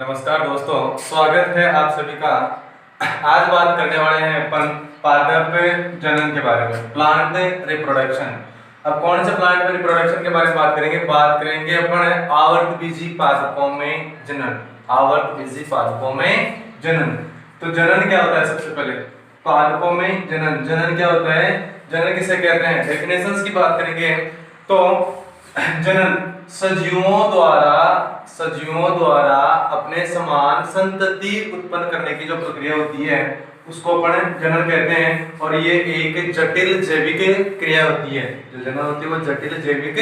नमस्कार दोस्तों, स्वागत है आप सभी का। आज बात करने वाले हैं अपन पादप जनन के बारे में, प्लांट रिप्रोडक्शन। अब कौन से प्लांट रिप्रोडक्शन के बारे में बात करेंगे? बात करेंगे अपन आवर्तबीजी पादपों में जनन। आवर्तबीजी पादपों में जनन। तो जनन क्या होता है? सबसे पहले पादपों में जनन। जनन क्या होता है? जनन किसे कहते हैं? डेफिनेशंस की बात करेंगे तो जनन सजीवों द्वारा अपने समान संतति उत्पन्न करने की जो प्रक्रिया होती है उसको अपन जनन कहते हैं। और ये एक जटिल जैविक क्रिया होती है। जो जनन होती है वो जटिल जैविक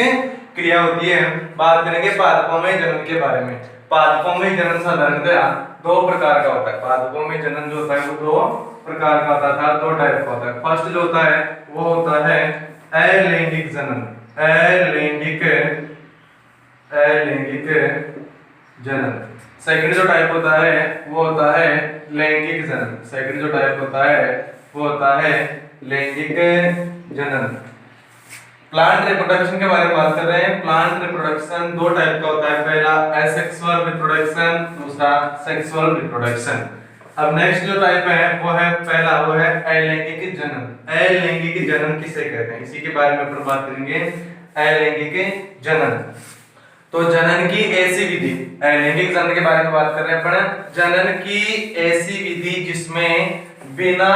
क्रिया होती है। बात करेंगे पादपों में जनन के बारे में। पादपों में जनन साधारणतया दो प्रकार का होता है। पादपों में जनन जो होता है वो दो प्रकार का होता है, दो टाइप का होता है। फर्स्ट जो होता है वो होता है अलैंगिक जनन। अलैंगिक जनन। सेकंड जो टाइप होता है वो होता है लैंगिक जनन। सेकंड जो टाइप होता है वो होता है लैंगिक जनन। प्लांट रिप्रोडक्शन के बारे में बात कर रहे हैं। प्लांट रिप्रोडक्शन दो टाइप का होता है। पहला एसेक्सुअल रिप्रोडक्शन, दूसरा सेक्सुअल रिप्रोडक्शन। अब नेक्स्ट जो टाइप है वो है पहला वो है अलैंगिक जनन। अलैंगिक जनन किसे कहते हैं इसी के बारे में अपन बात करेंगे। अलैंगिक जनन तो जनन की ऐसी विधि, लैंगिक जनन के बारे में बात कर रहे हैं अपन। जनन की ऐसी विधि जिसमें बिना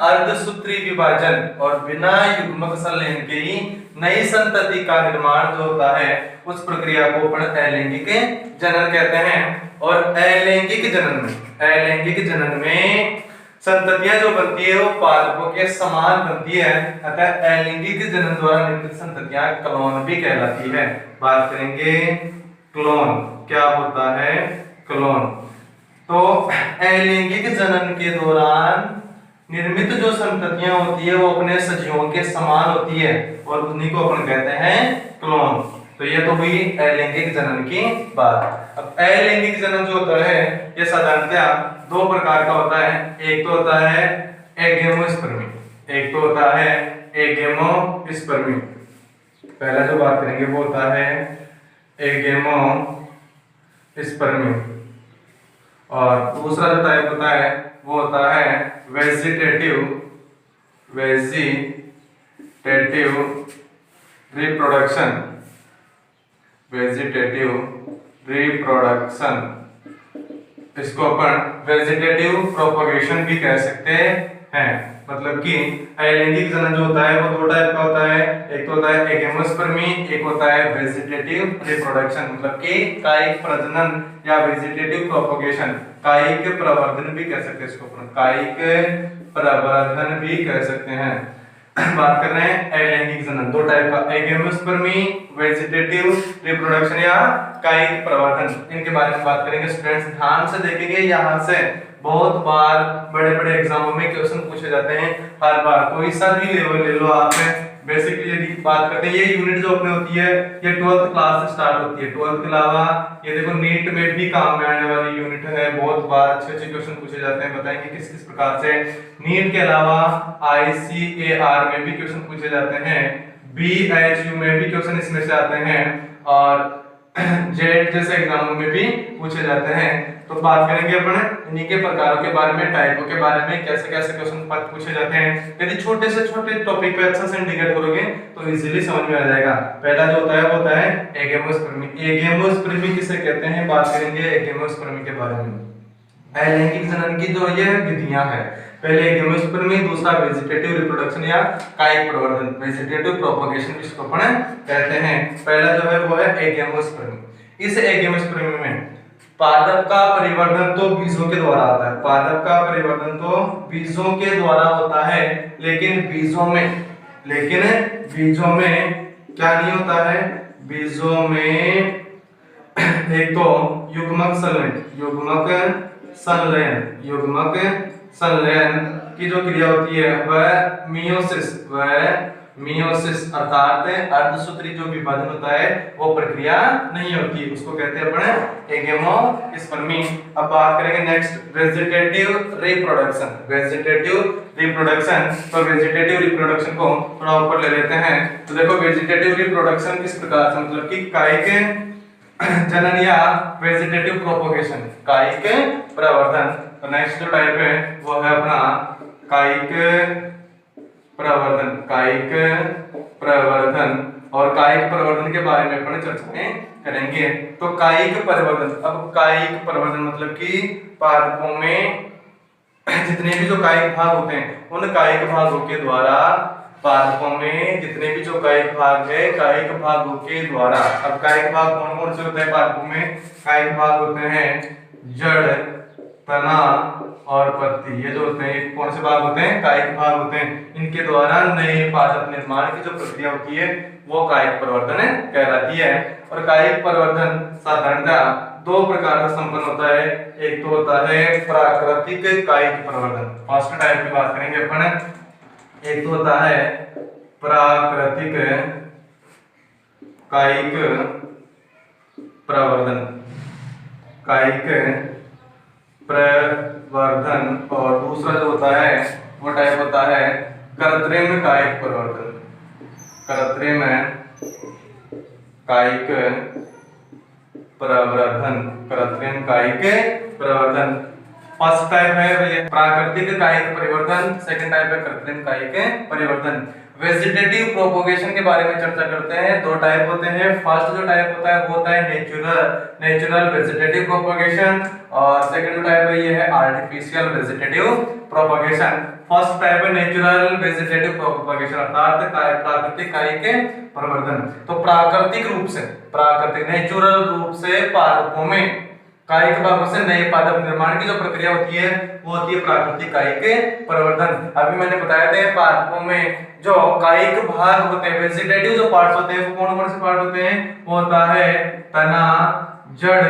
अर्धसूत्री विभाजन और बिना युग्मक संलयन के ही नई संतति का निर्माण जो होता है उस प्रक्रिया को अपन अलैंगिक जनन कहते हैं। और अलैंगिक जनन में संततियां जो बनती है वो पादपों के समान बनती है। अतः अलैंगिक जनन द्वारा निर्मित संततियां क्लोन भी कहलाती है। बात करेंगे क्लोन क्या होता है। क्लोन तो अलैंगिक जनन के दौरान निर्मित जो संततियां होती है वो अपने सजीवों के समान होती है और उन्हीं को अपन कहते हैं क्लोन। तो ये तो हुई अलैंगिक जनन की बात। अब अलैंगिक जनन जो होता है ये साधारणतया दो प्रकार का होता है। एक तो होता है एगेमोस्पर्मी, एक तो होता है एगेमोस्पर्मी। पहला जो बात करेंगे वो होता है एगेमोस्पर्मी और दूसरा जो टाइप होता है वो होता है वेजिटेटिव रिप्रोडक्शन। वेजिटेटिव रिप्रोडक्शन इसको अपन वेजिटेटिव प्रोपगेशन भी कह सकते हैं। मतलब कि अलैंगिक जनन जो होता है वो दो टाइप का होता है। एक तो होता है एगेमोस्पर्मी, एक होता है वेजिटेटिव रिप्रोडक्शन। मतलब कि कायिक प्रजनन या वेजिटेटिव प्रोपगेशन, कायिक प्रवर्धन भी कह सकते हैं इसको अपन, कायिक प्रवर्धन भी कह सकते हैं। बात कर रहे हैं अलैंगिक जनन दो टाइप का, एगेमोस्पर्मी, वेजिटेटिव रिप्रोडक्शन या कायिक प्रवर्धन। इनके बारे में बात करेंगे। स्टूडेंट्स ध्यान से देखेंगे, यहाँ से बहुत बार बड़े बड़े एग्जामों में क्वेश्चन पूछे जाते हैं। हर बार कोई सा भी लेवल ले लो आप, बेसिकली यदि बात करते हैं ये यूनिट जो अपने होती है ये 12th क्लास से स्टार्ट होती है। 12th के अलावा ये देखो नीट में भी काम में आने वाली यूनिट है। बहुत बार अच्छे अच्छे क्वेश्चन पूछे जाते हैं, बताएंगे किस किस प्रकार से। नीट के अलावा ICAR में भी क्वेश्चन पूछे जाते हैं, BHU में भी क्वेश्चन इसमें से आते हैं और जेट जैसे एग्जामों में भी पूछे जाते हैं। तो बात करेंगे अपन इन्हीं के प्रकारों के बारे में, टाइपों के बारे में, कैसे कैसे क्वेश्चन पूछे जाते हैं। यदि छोटे से छोटे टॉपिक पे अच्छा से इंडिकेट करोगे तो इजीली समझ में आ जाएगा। पहला जो होता है वो होता है एगेमोस्पर्मी। एगेमोस्पर्मी किसे कहते हैं बात करेंगे एगेमोस्पर्मी के बारे में। अलैंगिक जनन की जो ये विधियां हैं, पहले एगेमोस्पर्मी, दूसरा वेजिटेटिव रिप्रोडक्शन या कायिक प्रवर्धन, वेजिटेटिव प्रोपगेशन जिसको अपन कहते हैं। पहला जो है वो है एगेमोस्पर्मी। इस एगेमोस्पर्मी में पादप का परिवर्धन तो बीजों के द्वारा होता है। पादप का परिवर्धन तो बीजों के द्वारा होता है, लेकिन बीजों में क्या नहीं होता है। बीजों में एक तो युग्मक संलयन की जो क्रिया होती है वह मियोसिस अर्थात अर्धसूत्री जो विभाजन होता है वो प्रक्रिया नहीं होती, उसको कहते हैं अपन एगेमोस्पर्मी। अब बात करेंगे नेक्स्ट वेजिटेटिव रिप्रोडक्शन। तो वेजिटेटिव रिप्रोडक्शन को थोड़ा ऊपर ले लेते हैं। तो देखो वेजिटेटिव रिप्रोडक्शन किस प्रकार से, मतलब कि कायिक जनन या वेजिटेटिव प्रोपोगेशन, कायिक प्रवर्धन। तो नेक्स्ट जो टाइप है वो है अपना कायिक प्रवर्धन, कायिक प्रवर्धन। और कायिक प्रवर्धन के बारे में अपन चर्चा करेंगे। तो कायिक प्रवर्धन, अब कायिक प्रवर्धन मतलब कि पादपों में जितने भी जो कायिक भाग होते हैं उन कायिक भागों के द्वारा, पादपों में जितने भी जो कायिक भाग है कायिक भागों के द्वारा। अब कायिक भाग कौन कौन से होते हैं पादपों में? कायिक भाग होते हैं जड़, तना और पत्ती। ये जो होते हैं कौन से भाग होते हैं? कायिक भाग होते हैं। इनके द्वारा नए पादप निर्माण की जो प्रक्रिया होती है वो कायिक प्रवर्धन कहलाती है। और कायिक प्रवर्धन साधारणतः दो प्रकार से संपन्न होता है। एक तो होता है प्राकृतिक कायिक प्रवर्धन, फर्स्ट टाइप की बात करेंगे अपन। एक तो होता है प्राकृतिक कायिक प्रवर्धन, कायिक प्रवर्धन। और दूसरा जो होता है वो टाइप होता है कृत्रिम कायिक प्रवर्धन, कृत्रिम कायिक प्रवर्धन, कृत्रिम कायिक प्रवर्धन। फर्स्ट टाइप है प्राकृतिक कायिक परिवर्तन, सेकंड टाइप है कृत्रिम कायिक परिवर्तन। वेजिटेटिव प्रोपोगेशन के बारे में चर्चा करते हैं। दो टाइप होते हैं। फर्स्ट जो टाइप होता है वो होता है नेचुरल वेजिटेटिव प्रोपोगेशन, और सेकंड जो टाइप है ये है artificial vegetative propagation. First type है नेचुरल वेजिटेटिव प्रोपोगेशन अर्थात प्राकृतिक कायिक प्रवर्धन। तो प्राकृतिक रूप से, प्राकृतिक नेचुरल रूप से पादपों में कायिक भागों से नए पादप निर्माण की जो प्रक्रिया होती है वो होती है प्राकृतिक कायिक प्रवर्धन। अभी मैंने बताया था पादपों में जो कायिक भाग होते हैं, वेजिटेटिव जो पार्ट्स होते हैं वो कौन कौन से पार्ट होते हैं? वो होता है तना, जड़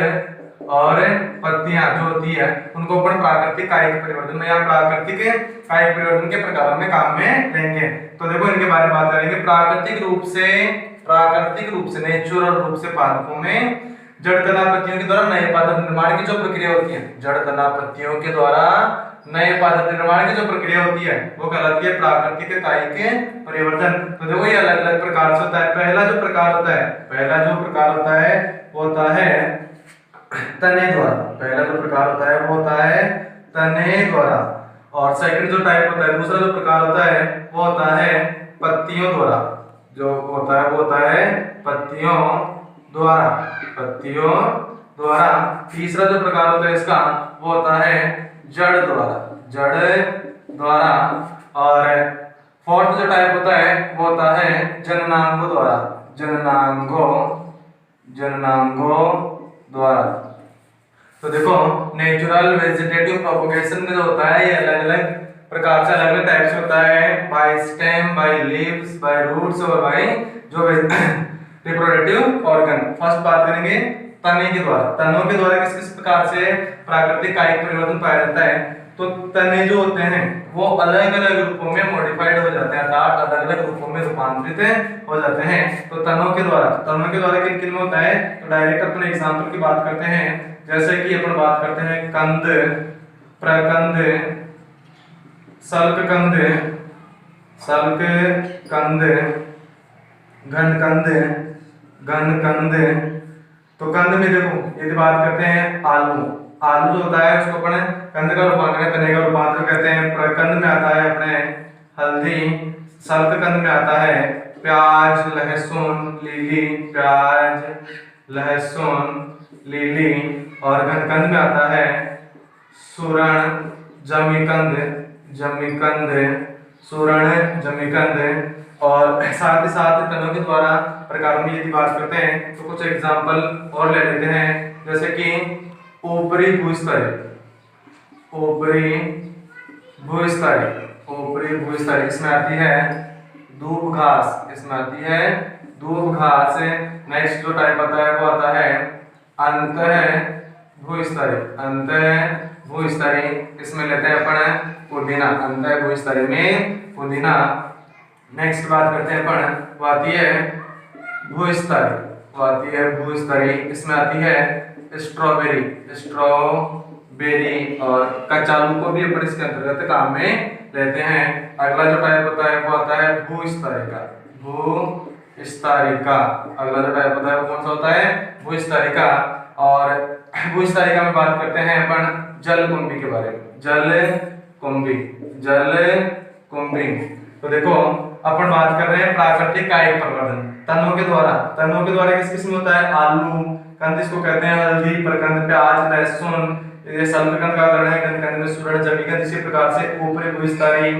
और पत्तियां जो होती है उनको अपन प्राकृतिक कायिक परिवर्तन में या प्राकृतिक कायिक परिवर्तन के प्रकारों में काम में लेंगे। तो देखो इनके बारे में बात करेंगे। प्राकृतिक रूप से नेचुरल रूप से पादपों में जड़ तना पत्तियों के द्वारा नए पादप निर्माण की जो प्रक्रिया होती है, जड़ तना पत्तियों के द्वारा नए पादप निर्माण की जो प्रक्रिया होती है वो कहलाती है प्राकृतिक कायिक परिवर्तन। तो देखो ये अलग अलग प्रकार से होता है। पहला जो प्रकार होता है वो होता है तने द्वारा, पहला जो प्रकार होता है वो होता है तने द्वारा। और सेकंड जो टाइप होता है, दूसरा जो प्रकार होता है वो होता है पत्तियों द्वारा, जो होता है वो होता है पत्तियों द्वारा। तीसरा जो प्रकार होता है इसका वो होता है जड़ द्वारा। और फोर्थ जो टाइप होता है वो होता है जननांगों द्वारा। तो देखो नेचुरल वेजिटेटिव प्रोपोगेशन में जो होता है ये अलग अलग प्रकार से, अलग अलग टाइप से होता है। By stem, by leaves, by roots और बाय जो रिप्रोडक्टिव ऑर्गन। फर्स्ट बात करेंगे तने के द्वारा। तनों के द्वारा किस किस प्रकार से प्राकृतिक कायिक परिवर्तन पाया जाता है? तो तने जो होते हैं वो अलग अलग रूपों में मॉडिफाइड हो जाते हैं, अर्थात अलग अलग रूपों में रूपांतरित हो जाते हैं। तो तनों के द्वारा किन किन में होता है? तो डायरेक्ट अपने एग्जांपल की बात करते हैं। जैसे कि अपन बात करते हैं कंद, प्रकंद, सल्क कंद, घन कंद। तो कंद में देखो यदि बात करते हैं आलू जो होता है उसको अपन कंद का रूपांतर, तने का रूपांतर कहते हैं। प्रकंद में आता है अपने हल्दी, सल्क कंद में आता है प्याज, लहसुन, लीली। और घन कंद में आता है सूरण, जमीकंद। और साथ ही साथ तनों के द्वारा प्रकारों में यदि बात करते हैं तो कुछ एग्जांपल और ले लेते हैं। जैसे कि ऊपरी भूस्तरी, इसमें आती है दूब घास, नेक्स्ट जो टाइप आता है वो आता है अंतः भूस्तरी, इसमें लेते हैं अपन पुदीना, अंतः भूस्तरी में पुदीना। नेक्स्ट बात करते हैं अपन, वो आती है भूस्तरी, इसमें आती है स्ट्रॉबेरी और कचालू को भी अपन इसके अंतर्गत काम में लेते हैं। अगला जो टाइप होता है वो आता है भूस्तरी भूस्तारिका। अगला जो टाइप होता है वो कौन सा होता है? भूस्तारिका। और भूस्तारिका में बात करते हैं अपन जलकुंभी के बारे में। जलकुंभी, जलकुंभी। तो देखो अपन बात कर रहे हैं प्राकृतिक कायिक प्रवर्धन तनों के द्वारा। तनों के द्वारा किस किस में होता है? आलू कंद इसको कहते हैं, हल्दी, प्रकंद, प्याज, लहसुन, ये सल्फरकंद का उदाहरण है। कंद में सूरज, जमीकंद। इसी प्रकार से ऊपरी भूस्तारी,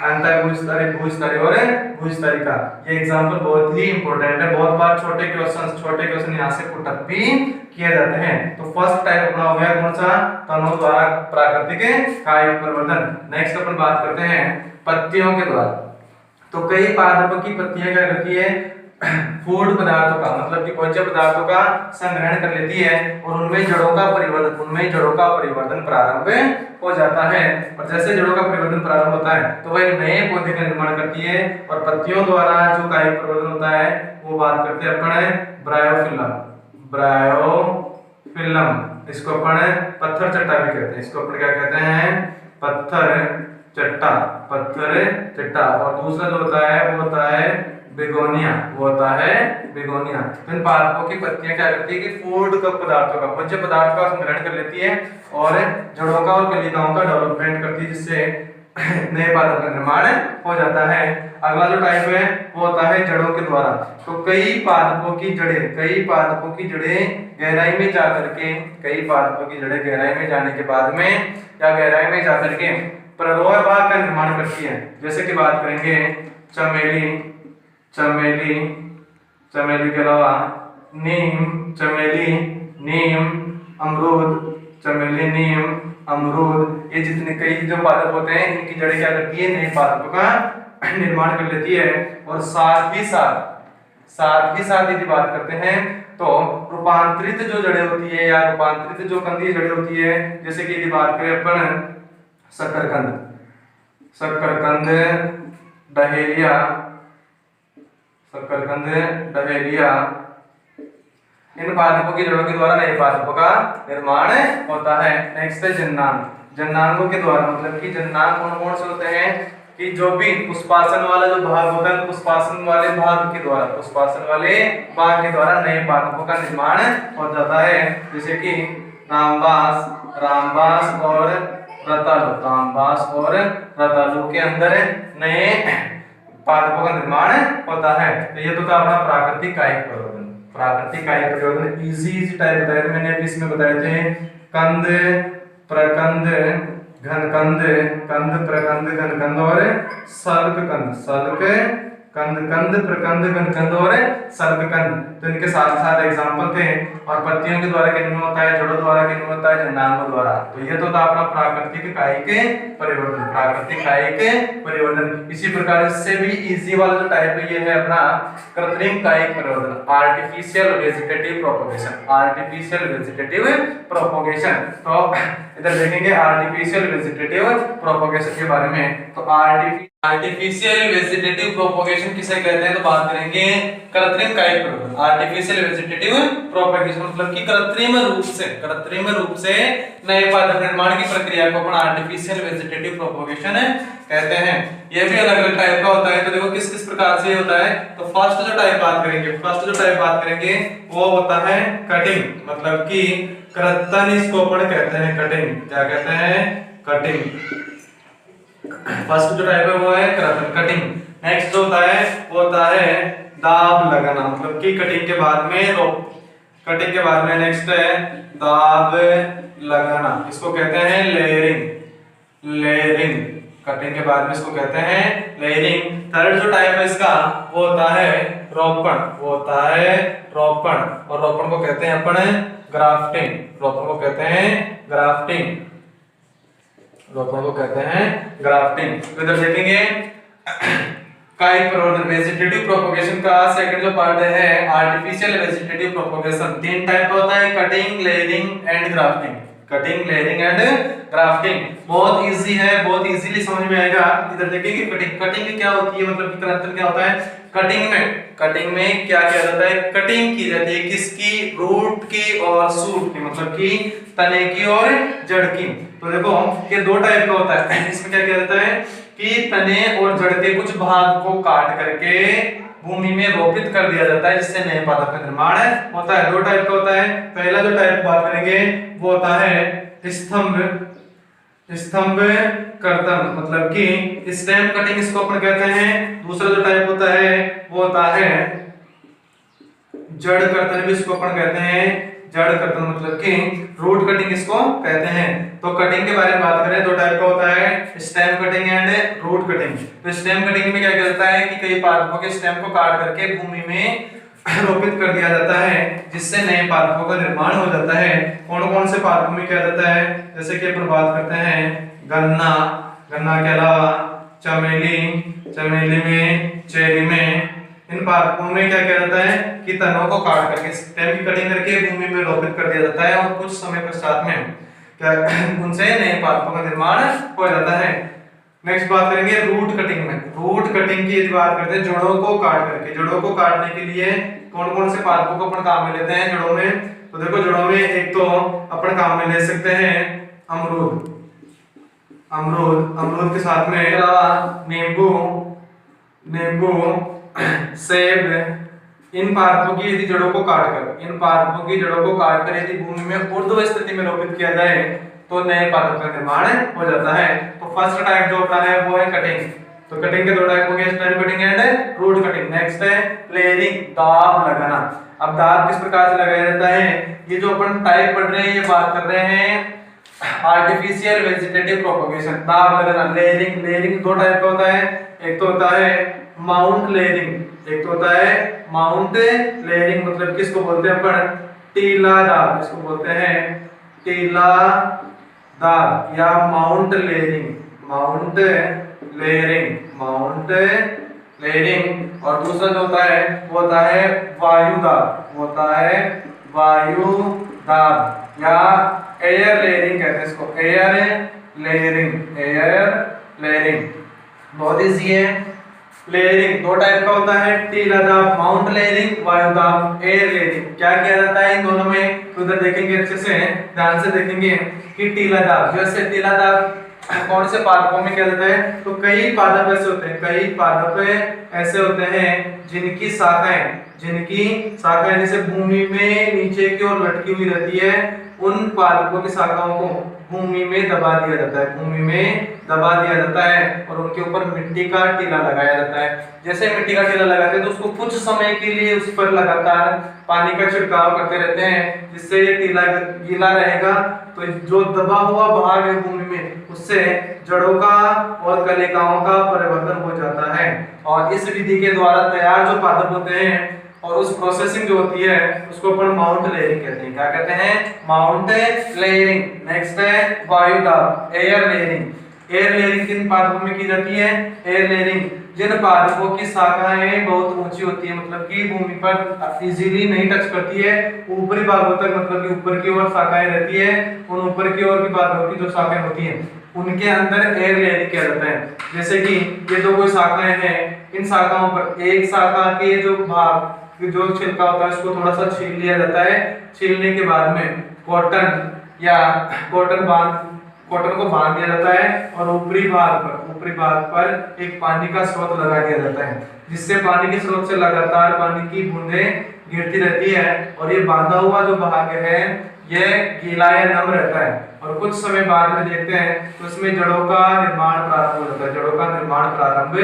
अंतः भूस्तारी, भूस्तारी और भूस्तारिका। ये एग्जांपल बहुत ही इंपॉर्टेंट है। बहुत बार छोटे क्वेश्चन यहाँ से पुट अप भी किए जाते हैं। तो फर्स्ट टाइप अपना हो गया कौन सा? तनों द्वारा प्राकृतिक कायिक प्रवर्धन। नेक्स्ट अपन बात करते हैं पत्तियों के द्वारा। तो कई पादपों की पत्तियां क्या करती है? फूड पदार्थों का, मतलब कि भोज्य पदार्थों का संग्रहण कर लेती है और उनमें जड़ों का परिवर्तन प्रारंभ हो जाता है। और जैसे जड़ों का परिवर्तन प्रारंभ होता है तो वह नए पौधे का निर्माण करती है। और पत्तियों द्वारा जो कायिक परिवर्तन होता है वो बात करते हैं अपन ब्रायोफिल्म। ब्रायोफिल्म इसको अपन पत्थर चट्टा भी कहते हैं। इसको अपन क्या कहते हैं? पत्थर चट्टा, पत्थर चट्टा। और दूसरा जो होता है वो होता है बेगोनिया, वो होता है बेगोनिया। तो इन पादपों की पत्तियां क्या करती है कि फूड का पदार्थों का, भोज्य पदार्थ का संग्रहण कर लेती है और जड़ों का और कलिकाओं का डेवलपमेंट करती है, जिससे नए पादप का निर्माण हो जाता है। अगला जो टाइप है वो होता है जड़ों के द्वारा। तो कई पादपों की जड़ें गहराई में जाकर के, कई पादपों की जड़ें गहराई में जाने के बाद में या गहराई में जाकर के प्ररोह भाग का निर्माण करती है। जैसे कि बात करेंगे चमेली, चमेली के अलावा नीम, चमेली, नीम, अमरूद, चमेली, नीम, अमरूद। ये जितने कई जो पादप होते हैं इनकी जड़ें क्या करती है? नए पादपों का निर्माण कर लेती है। और साथ ही साथ यदि बात करते हैं तो रूपांतरित जो जड़ें होती है या रूपांतरित जो कंदीय जड़ें होती है, जैसे कि यदि बात करें अपन शकरकंद, डहेलिया, इन पादपों की जड़ों के द्वारा नए पादपों का निर्माण होता है। नेक्स्ट है जन्नांगों के द्वारा, मतलब कि जन्नांग कौन से होते हैं कि जो भी पुष्पासन वाला जो भाग होता है, पुष्पासन वाले भाग के द्वारा नए पादपों का निर्माण हो जाता है। जैसे कि रामबास और रतालू के अंदर नए पादपों का निर्माण होता है। तो ये तो था अपना प्राकृतिक कायिक परिवर्तन। इजी टाइप बताया था मैंने, अभी इसमें बताए थे कंद, प्रकंद, घनकंद, और कंद, प्रकंद, घनकंद और सल्ककंद। तो इनके साथ एग्जांपल थे। और पत्तियों के द्वारा किन्हीं होता है, जड़ों द्वारा किन्हीं होता है, जन्नांगों द्वारा। तो ये तो था अपना प्राकृतिक कायिक परिवर्तन। इसी प्रकार इससे भी इजी वाला जो टाइप है ये है अपना कृत्रिम कायिक परिवर्तन, आर्टिफिशियल वेजिटेटिव प्रोपगेशन। तो इधर देखेंगे आर्टिफिशियल वेजिटेटिव प्रोपगेशन के बारे में। तो आर्टिफिशियल वेजिटेटिव प्रोपगेशन किसे कहते हैं? तो बात करेंगे कृत्रिम कायिक परिवर्तन। आर्टिफिशियल वेजिटेटिव प्रोपगेशन मतलब कि कृत्रिम रूप से नए पादप निर्माण की प्रक्रिया को अपन आर्टिफिशियल वेजिटेटिव प्रोपगेशन कहते हैं। ये भी अलग अलग टाइप का होता है। तो देखो किस किस प्रकार से होता है। तो फर्स्ट जो टाइप बात करेंगे वो होता है कटिंग, मतलब कि कृत्तन इसको अपन कहते हैं कटिंग। क्या कहते हैं? कटिंग। फर्स्ट जो टाइप है वो है कटिंग। नेक्स्ट जो होता है वो होता है दाब लगाना, मतलब कि कटिंग के बाद में नेक्स्ट है दाब लगाना। इसको कहते हैं लेयरिंग। कटिंग के बाद में इसको कहते हैं लेयरिंग। थर्ड जो टाइप है इसका वो होता है रोपण। और रोपण को कहते हैं अपन ग्राफ्टिंग। तो इधर देखेंगे कायिक परिवर्तन वेजिटेटिव प्रोपगेशन का सेकंड जो पार्ट है आर्टिफिशियल वेजिटेटिव प्रोपगेशन। तीन टाइप का होता है, कटिंग, लेयरिंग एंड ग्राफ्टिंग। बहुत इजी है, बहुत इजीली समझ में आएगा। इधर देखेंगे कटिंग क्या होती है, मतलब कि कृत्रिम क्या होता है। कटिंग में क्या किया जाता है? कटिंग की जाती है किसकी? रूट की और शूट की, मतलब कि तने की और जड़ की। तो देखो ये दो टाइप का होता है। इसमें क्या किया जाता है कि तने और जड़ के कुछ भाग को काट करके भूमि में रोपित कर दिया जाता है, जिससे नए पादप का निर्माण होता है। दो टाइप का होता है। पहला जो टाइप बात करेंगे वो होता है स्तंभ कर्तन, मतलब कि स्टेम कटिंग इसको अपन कहते हैं। दूसरा जो टाइप होता है वो होता है जड़ कर्तन, भी इसको अपन कहते हैं। जड़ कर्तन मतलब कि रूट कटिंग इसको कहते हैं। तो कटिंग के बारे में बात करें, दो टाइप का होता है, stem cutting and root cutting. तो स्टेम कटिंग में क्या किया जाता है कि कई पादपों के स्टेम को काट करके भूमि में रोपित कर दिया जाता है, जिससे नए पादपों का निर्माण हो जाता है। कौन कौन से पादपों में किया जाता है, जैसे कि अपन बात करते हैं गन्ना, गन्ना के अलावा चमेली, चमेली में, चेरी में, इन पादपों में क्या किया जाता है कि तनों को काट करके स्टेम की कटिंग करके भूमि में रोपित कर दिया जाता है, और कुछ समय पश्चात में क्या उनसे नए पादपों का निर्माण हो जाता है। नेक्स्ट बात करेंगे रूट कटिंग में। रूट कटिंग की यदि बात करते हैं जड़ों को काट करके, जड़ों को काटने के लिए कौन कौन से पादपों को अपन काम में लेते हैं जड़ों में। तो देखो जड़ों में एक तो अपन काम में ले सकते हैं अमरूद, अमरूद के साथ में अलावा नींबू, सेब। इन पादपों की यदि जड़ों को काटकर यदि भूमि में ऊर्ध्व स्थिति में रोपित किया जाए तो नए पादप का निर्माण हो जाता है। तो फर्स्ट टाइप जो होता है वो है कटिंग। तो कटिंग के दो टाइप हो गए, stem cutting and root cutting. Next है लेयरिंग, दाब लगाना। अब दाब किस प्रकार से लगाया जाता है, ये जो अपन टाइप पढ़ रहे हैं ये बात कर रहे हैं आर्टिफिशियल वेजिटेटिव प्रोपगेशन। दाब लगाना, लेयरिंग। लेयरिंग दो टाइप का होता है, एक तो होता है माउंट लेयरिंग, एक तो होता है माउंट लेयरिंग, मतलब किसको बोलते हैं अपन टीलादार, इसको बोलते हैं टीलादार या माउंट लेयरिंग, माउंट लेयरिंग। और दूसरा जो होता है वो होता है वायुदाब या एयर लेयरिंग कहते हैं इसको, एयर लेयरिंग। बहुत इजी है। लेयरिंग दो टाइप का होता है, टीलादाब माउंट लेयरिंग, वायुदाब एयर लेयरिंग। क्या किया जाता है इन दोनों में, तो उधर देखेंगे अच्छे से, ध्यान से देखेंगे कि टीलादाब, जैसे टीलादाब कौन से पादपों में किया जाता है, तो कई पादप ऐसे होते हैं जिनकी शाखाएं जैसे भूमि में नीचे की ओर लटकी हुई रहती है, उन पादपों की शाखाओं को भूमि में दबा दिया जाता है और उनके ऊपर मिट्टी का टीला लगाया जाता है। जैसे मिट्टी का टीला लगाते हैं तो उसको कुछ समय के लिए उस पर लगातार पानी का छिड़काव करते रहते हैं, जिससे ये टीला गीला रहेगा। तो जो दबा हुआ भाग है भूमि में, उससे जड़ों का और कलिकाओं का परिवर्तन हो जाता है। और इस विधि के द्वारा तैयार जो पादप होते हैं और उस प्रोसेसिंग जो होती है उसको अपन माउंट लेयरिंग कहते हैं। क्या कहते हैं, माउंट लेयरिंग। नेक्स्ट है वायुदाब, एयर लेयरिंग। एयर लेयरिंग किन पादपों में की जाती है, एयर लेयरिंग जिन पादपों की शाखाएं बहुत ऊंची होती है, मतलब कि भूमि पर इजीली नहीं टच करती है, ऊपरी भागों तक, मतलब कि ऊपर की ओर शाखाएं रहती है, उन ऊपर की ओर की पादपों की जो शाखाएं होती हैं उनके अंदर एयर लेयरिंग किया जाता है। जैसे कि ये जो कोई शाखाएं हैं, इन शाखाओं पर एक शाखा के जो भाग जो छिलका होता है उसको थोड़ा सा छील लिया जाता है। छीलने के बाद में कॉटन को बांध दिया जाता है और ऊपरी भाग पर एक पानी का स्रोत लगा दिया जाता है, जिससे पानी के स्रोत से लगातार पानी की बूंदें गिरती रहती है और ये बांधा हुआ जो भाग है ये गीला या नम रहता है। और कुछ समय बाद में देखते हैं तो इसमें जड़ों का निर्माण प्रारंभ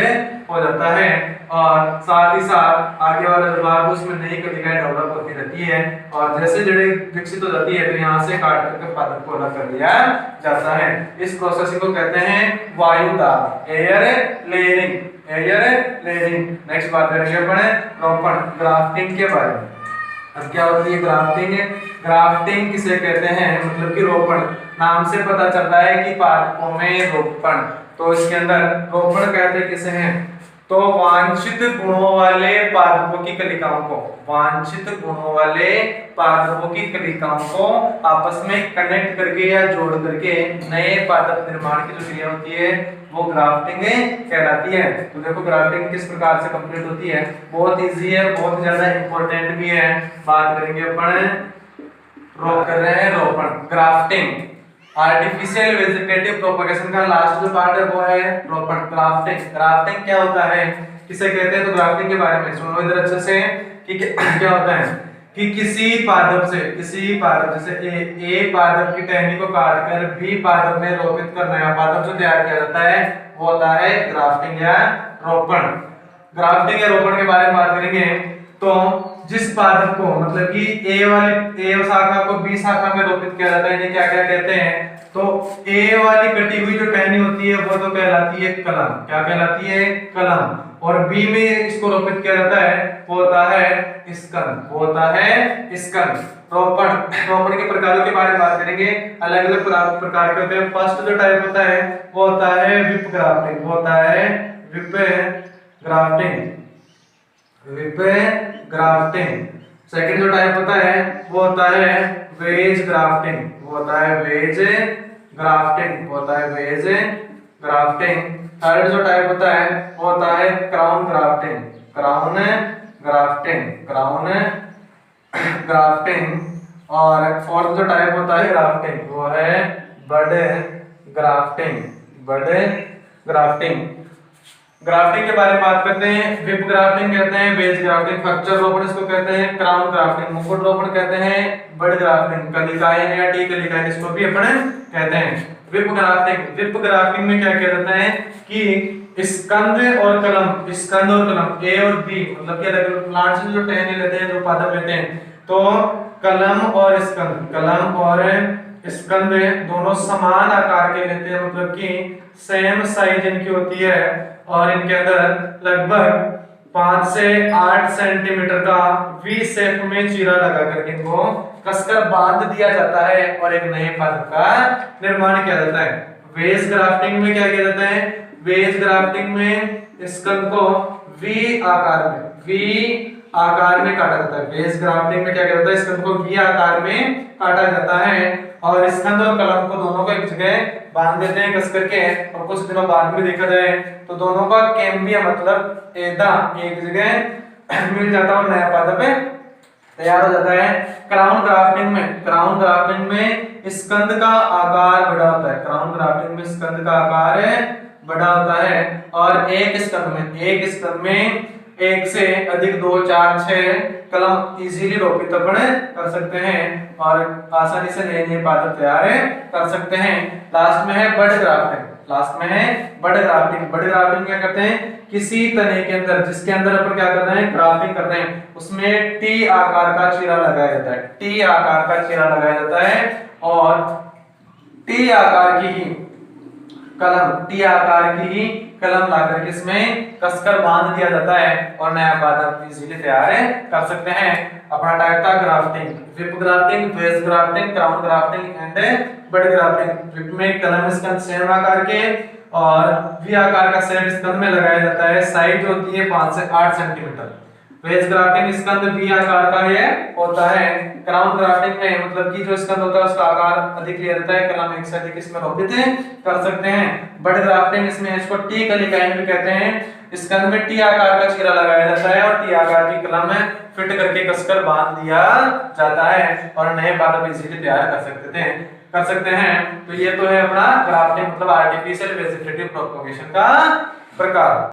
हो जाता है और साथ ही साथ आगे वाला जो भाग उसमें नई कलिकाएं डेवलप होती रहती है और जैसे जड़ें विकसित हो जाती है तो यहाँ से काट करके पादप को अलग कर दिया जाता है। इस प्रोसेस को कहते हैं वायुदाब, एयर लेयरिंग। नेक्स्ट बात करेंगे अपन रोपण, ग्राफ्टिंग के बारे में। अब क्या होती है ग्राफ्टिंग किसे कहते हैं, मतलब कि रोपण। नाम से पता चल रहा है कि पादपों में रोपण, तो इसके अंदर रोपण कहते किसे हैं, तो वांछित गुणों वाले पादपों की कलिकाओं को आपस में कनेक्ट करके या जोड़ करके नए पादप निर्माण की जो क्रिया होती है वो ग्राफ्टिंग कहलाती है। तो देखो ग्राफ्टिंग किस प्रकार से कंप्लीट होती है, बहुत इजी है, बहुत ज्यादा इंपॉर्टेंट भी है। बात करेंगे अपन रोपण, ग्राफ्टिंग। आर्टिफिशियल वेजिटेटिव प्रोपगेशन का लास्ट जो पार्ट है वो है रोपण। ग्राफ्टिंग क्या होता है किसे कहते हैं, तो ग्राफ्टिंग के बारे में सुनो इधर अच्छे से कि क्या होता है कि किसी पादप जैसे ए पादप की टहनी को काटकर बी पादप में रोपित कर नया पादप जो तैयार किया जाता है वो होता है ग्राफ्टिंग या रोपण। ग्राफ्टिंग या रोपण के बारे में बात करेंगे तो जिस पादप को मतलब कि ए शाखा को बी शाखा में रोपित किया जाता है, ये क्या क्या कहते हैं, तो ए वाली कटी हुई जो टहनी होती है वो तो कहलाती है कलम। क्या कहलाती है, कलम। और बी में इसको रोपित किया जाता है वो होता है स्कंद, वो होता है स्कंद। रोपण के प्रकारों के बारे में बात करेंगे, अलग अलग प्रकार के होते हैं। फर्स्ट जो टाइप होता है वो होता है विप ग्राफ्टिंग, वो होता है whip grafting, whip grafting. Second जो टाइप होता है वो होता है वेज ग्राफ्टिंग, वो होता है वेज ग्राफ्टिंग, वो होता है वेज ग्राफ्टिंग। थर्ड जो टाइप होता है वो होता है crown grafting, crown grafting, crown grafting. और फोर्थ जो टाइप होता है ग्राफ्टिंग वो है बड ग्राफ्टिंग, बड ग्राफ्टिंग। ग्राफ्टिंग के बारे में बात करते हैं, विप ग्राफ्टिंग कहते हैं, वेज ग्राफ्टिंग, फ्रैक्चर रोपण इसको कहते हैं, क्राउन ग्राफ्टिंग, मुकुट रोपण कहते हैं, बड ग्राफ्टिंग, कलिकायन या टी कलिकायन इसको भी अपन कहते हैं। विप ग्राफ्टिंग में क्या किया जाता है कि स्कंद और कलम, स्कंद और कलम ए और बी मतलब कि अलग अलग प्लांट से जो टहनी लेते हैं, जो पादप लेते हैं, तो कलम और स्कंद, कलम और स्कंद दोनों समान आकार के लेते हैं, मतलब कि सेम साइज इनकी होती है और इनके अंदर लगभग 5 से 8 सेंटीमीटर का वी शेप में चीरा लगा करके इनको कसकर बांध दिया जाता है और एक नए पादप का निर्माण किया जाता है। वेज ग्राफ्टिंग में क्या किया जाता है, वेज ग्राफ्टिंग में स्कंद को वी आकार में काटा जाता है। वेज ग्राफ्टिंग में क्या किया जाता है, स्कंद को वी आकार में काटा जाता है और स्कंद और कलम को दोनों को एक जगह बांध देते हैं कस करके, और कुछ दिनों बाद में देखा जाए तो दोनों का कैम्बिया मतलब एदा एक जगह मिल जाता है और नया पादप तैयार हो जाता है। क्राउन ग्राफ्टिंग में स्कंद का आकार बड़ा होता है, क्राउन ग्राफ्टिंग में स्कंद का आकार बड़ा होता है और एक स्कंद में एक से अधिक 2, 4, 6 कलम इजीली रोपित अपन कर सकते हैं और आसानी से नए नए पादप तैयार कर सकते हैं। लास्ट में है बड ग्राफ्टिंग, बड ग्राफ्टिंग क्या करते हैं, किसी तने के अंदर जिसके अंदर अपन क्या कर रहे हैं, ग्राफ्टिंग कर रहे हैं, उसमें टी आकार का चीरा लगाया जाता है, टी आकार का चीरा लगाया जाता है और टी आकार की ही कलम लाकर के इसमें कसकर बांध दिया जाता है और नया पादप इजीली तैयार कर सकते हैं। अपना टाइप था grafting, whip grafting, wedge grafting, crown grafting and bud grafting. Whip में कलम स्कंद सेम आकार के और वी आकार का सेट स्कंद में लगाया जाता है, साइज होती है 5 से 8 सेंटीमीटर। वेज ग्राफ्टिंग स्कंद वी आकार का ये होता है। क्राउन ग्राफ्टिंग में मतलब कि जो स्कंद होता है उसका आकार अधिक लिया जाता है, कलम एक से अधिक इसमें रोपित कर सकते हैं। बड ग्राफ्टिंग इसमें इसको टी कलिकायन भी कहते हैं, स्कंद में टी आकार का चीरा लगाया जाता है और टी आकार की कलम फिट करके कसकर बांध दिया जाता है और नए पादप इजीली तैयार कर सकते हैं। तो ये तो है अपना ग्राफ्टिंग मतलब आर्टिफिशियल वेजिटेटिव प्रोपगेशन का प्रकार।